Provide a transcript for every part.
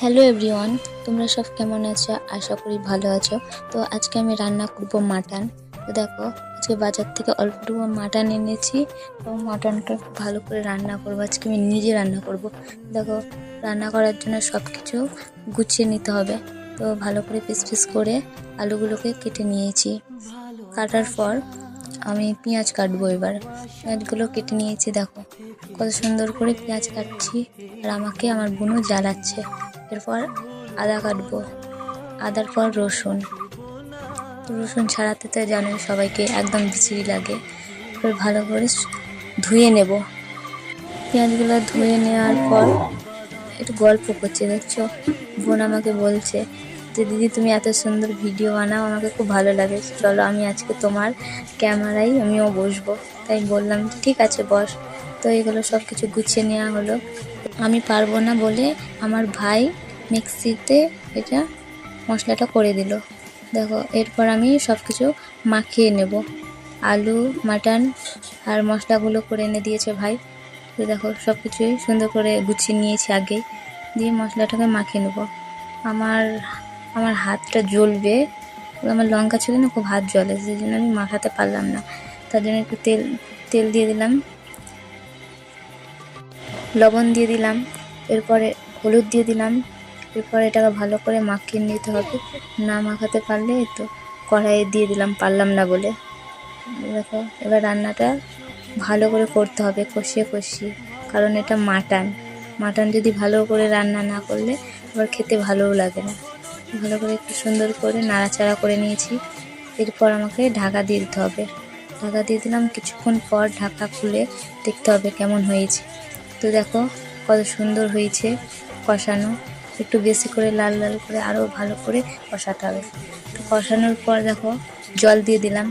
Hello everyone, তোমরা সব কেমন আছো? আশা করি ভালো আছো। তো আজকে আমি রান্না করব মাটন। তো দেখো, আজকে বাজার থেকে অল্পটুকু মাটন এনেছি এবং মাটনটা ভালো করে রান্না করব। আজকে আমি নিজে রান্না করব। দেখো, রান্না করার জন্য সব কিছু গুছিয়ে নিতে হবে। তো ভালো করে পিস পিস করে আলুগুলোকে কেটে নিয়েছি। কাটার পর আমি পেঁয়াজ কাটবো। এবার পেঁয়াজগুলো কেটে নিয়েছি। দেখো কত সুন্দর করে পেঁয়াজ কাটছি, আর আমাকে আমার বোনও জ্বালাচ্ছে। এরপর আদা কাটবো, আদার পর রসুন। রসুন ছাড়াতে তো জানেন সবাইকে একদম বিচ্ছিরি লাগে। এবার ভালো করে ধুয়ে নেব। পেঁয়াজগুলো ধুয়ে নেওয়ার পর একটু গল্প করছে, দেখছো? বোন আমাকে বলছে যে দিদি তুমি এত সুন্দর ভিডিও বানাও, আমাকে খুব ভালো লাগে, চলো আমি আজকে তোমার ক্যামেরায় আমিও বসবো। তাই বললাম ঠিক আছে বস। তো এগুলো সব কিছু গুছিয়ে নেওয়া হলো। আমি পারবো না বলে আমার ভাই মিক্সিতে এটা মশলাটা করে দিল। দেখো, এরপর আমি সব কিছু মাখিয়ে নেব। আলু, মাটন আর মশলাগুলো করে এনে দিয়েছে ভাই। তো দেখো সব কিছুই সুন্দর করে গুছিয়ে নিয়েছি আগেই, দিয়ে মশলাটাকে মাখিয়ে নেব। আমার আমার হাতটা জ্বলবে, আমার লঙ্কা ছিল না, খুব হাত জ্বলে, সেই জন্য আমি মাখাতে পারলাম না। তার জন্য একটু তেল দিয়ে দিলাম, লবণ দিয়ে দিলাম, এরপরে হলুদ দিয়ে দিলাম। এরপর এটাকে ভালো করে মাখিয়ে নিতে হবে। না মাখাতে পারলে তো কড়াইয়ে দিয়ে দিলাম, পারলাম না বলে। দেখো, এবার রান্নাটা ভালো করে করতে হবে, কষিয়ে কষিয়ে, কারণ এটা মাটন যদি ভালো করে রান্না না করলে আবার খেতে ভালোও লাগে না। ভালো করে একটু সুন্দর করে নাড়াচাড়া করে নিয়েছি। এরপর আমাকে ঢাকা দিয়ে দিতে হবে। ঢাকা দিয়ে দিলাম, কিছুক্ষণ পর ঢাকা খুলে দেখতে হবে কেমন হয়েছে। তো দেখো কত সুন্দর হয়েছে কষানো। একটু বেশি করে লাল লাল করে আরও ভালো করে কষাতে হবে। তো কষানোর পর দেখো জল দিয়ে দিলাম।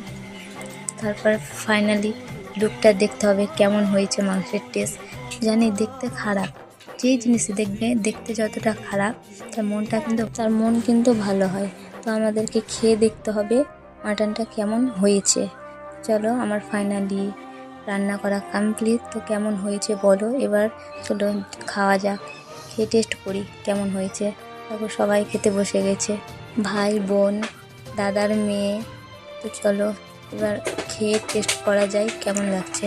তারপর ফাইনালি লুকটা দেখতে হবে কেমন হয়েছে মাংসের টেস্ট। জানি দেখতে খারাপ, যেই জিনিসই দেখতে যতটা খারাপ তার মন কিন্তু ভালো হয়। তো আমাদেরকে খেয়ে দেখতে হবে মাটনটা কেমন হয়েছে। চলো, আমার ফাইনালি রান্না করা কমপ্লিট। তো কেমন হয়েছে বলো এবার, চলো খাওয়া যাক, খেয়ে টেস্ট করি কেমন হয়েছে। দেখো সবাই খেতে বসে গেছে, ভাই, বোন, দাদার মেয়ে। তো চলো এবার খেয়ে টেস্ট করা যায় কেমন লাগছে।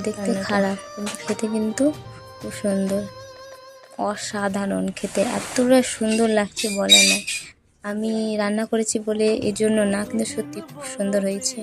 দেখতে খারাপ কিন্তু খেতে কিন্তু খুব সুন্দর, অসাধারণ খেতে, এতটা সুন্দর লাগছে বলে না। আমি রান্না করেছি বলে এজন্য না, কিন্তু সত্যি খুব সুন্দর হয়েছে।